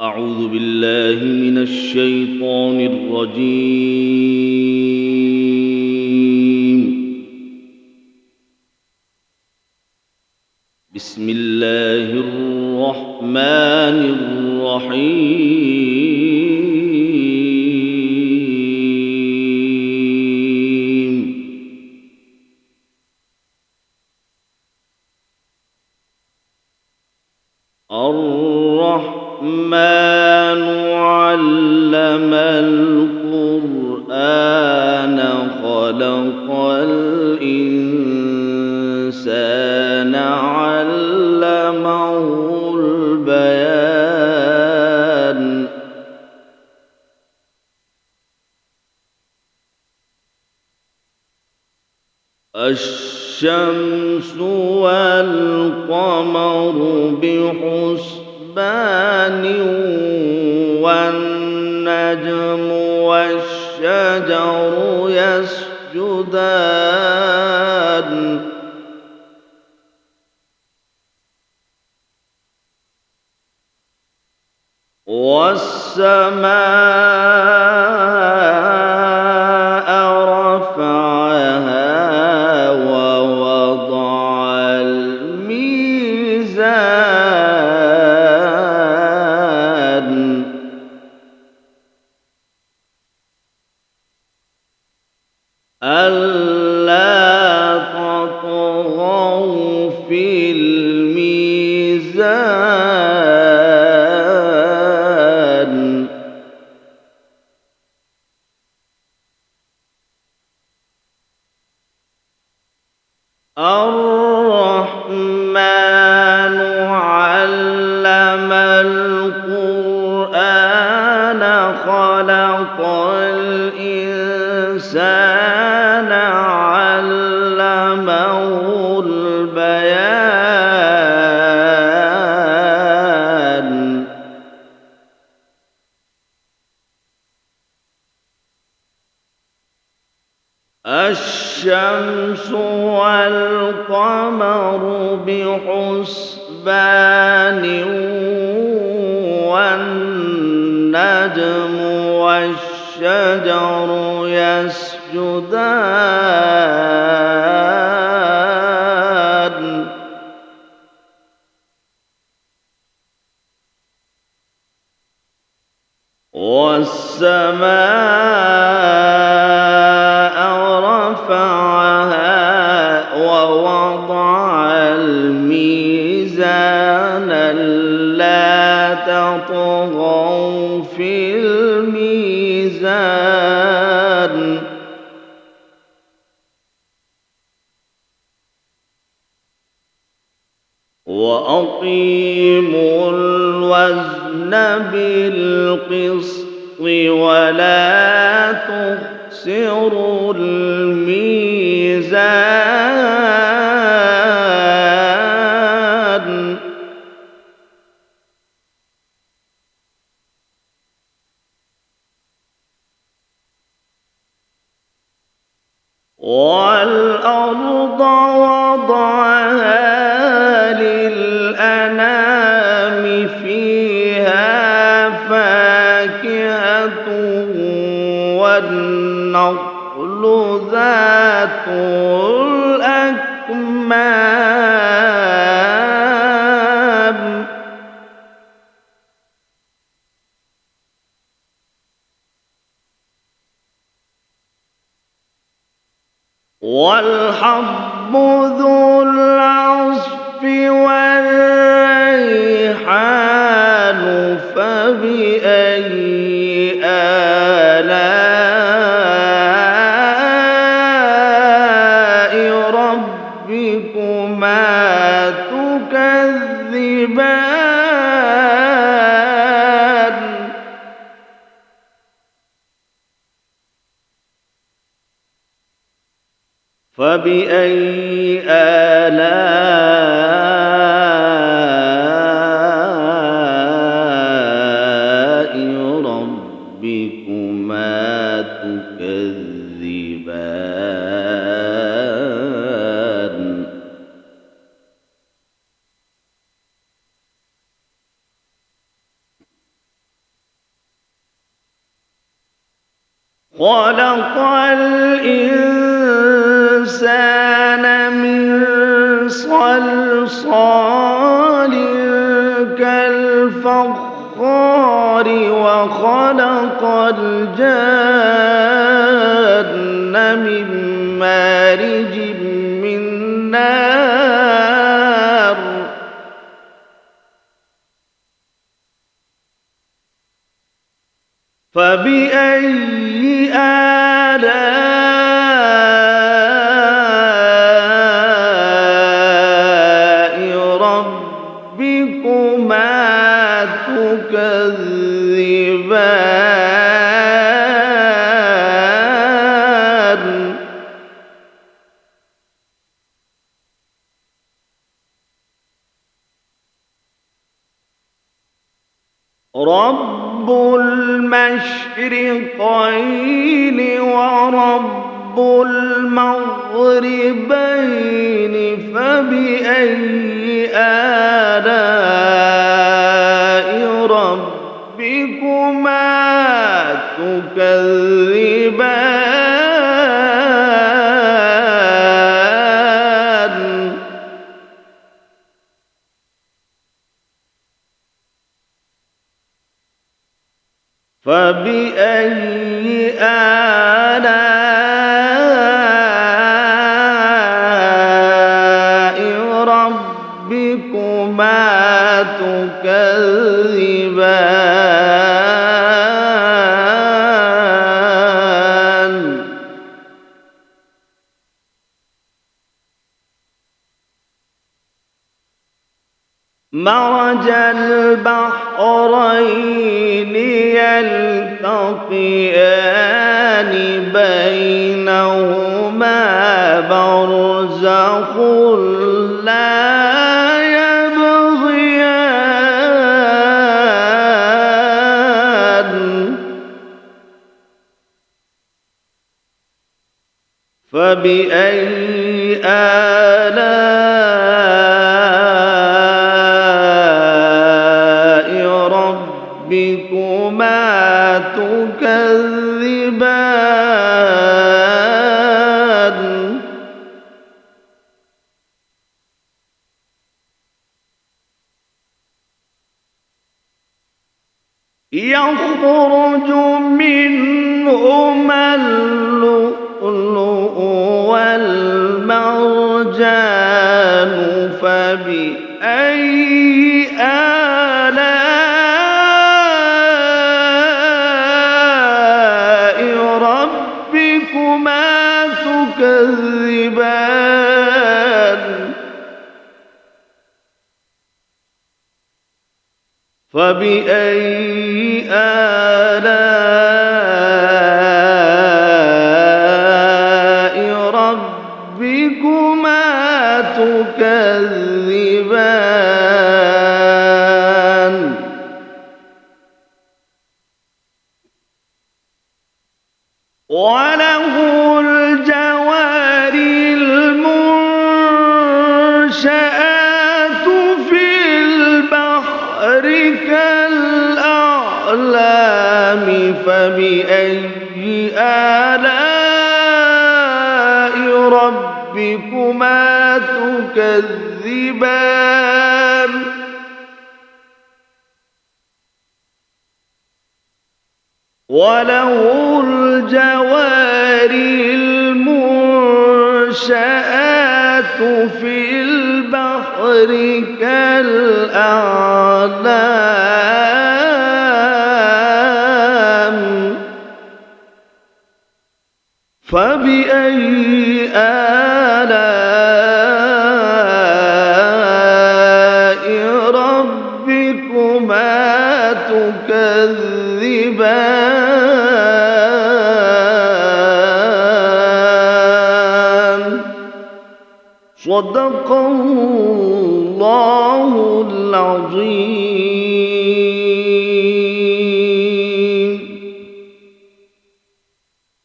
أعوذ بالله من الشيطان الرجيم. بسم الله الرحمن الرحيم. الرحمن علم القرآن خلق الإنسان علمه البيان الشمس والقمر بحسبان والنجم والشجر يسجدان والسماء رفعها ووضع الميزان ألا تطغوا في الميزان الرحمن علم القرآن خلق الإنسان علمه البيان الشمس والقمر بحسبان والنجم والشجر يسجدان والسماء رفعها ووضع الميزان ألا تطغوا في الميزان وأقيموا الوزن بالقسط ولا تخسروا الميزان والأرض وضعها للأنام فيها فاكهة والنخل ذات الأكمام والحب ذو العصف والريحان فبأي آلاء ربكما تكذبان فبأي آلاء ربكما تكذبان خلق الإنسان من صلصال كالفخار وخلق الجن من مارج من نار فبأي آلاء ربكما تكذبان رب المشرقين ورب المغربين فبأي آلاء ربكما تكذبان فبأي آلاء ربكما تكذبان مرج البحرين يلتقيان بينهما برزخ لا يبغيان فبأي آلاء ربكما تكذبان يخرج منهما اللؤلؤ والمرجان فبأي آلاء ربكما تكذبان فبأي آلاء ربكما تكذبان وله الجوار المنشآت في البحر كالأعلام فبأي آلاء ربكما تكذبان وله الجوار المنشآت في البحر كالأعلام فبأي آلاء ربكما تكذبان صدق الله العظيم.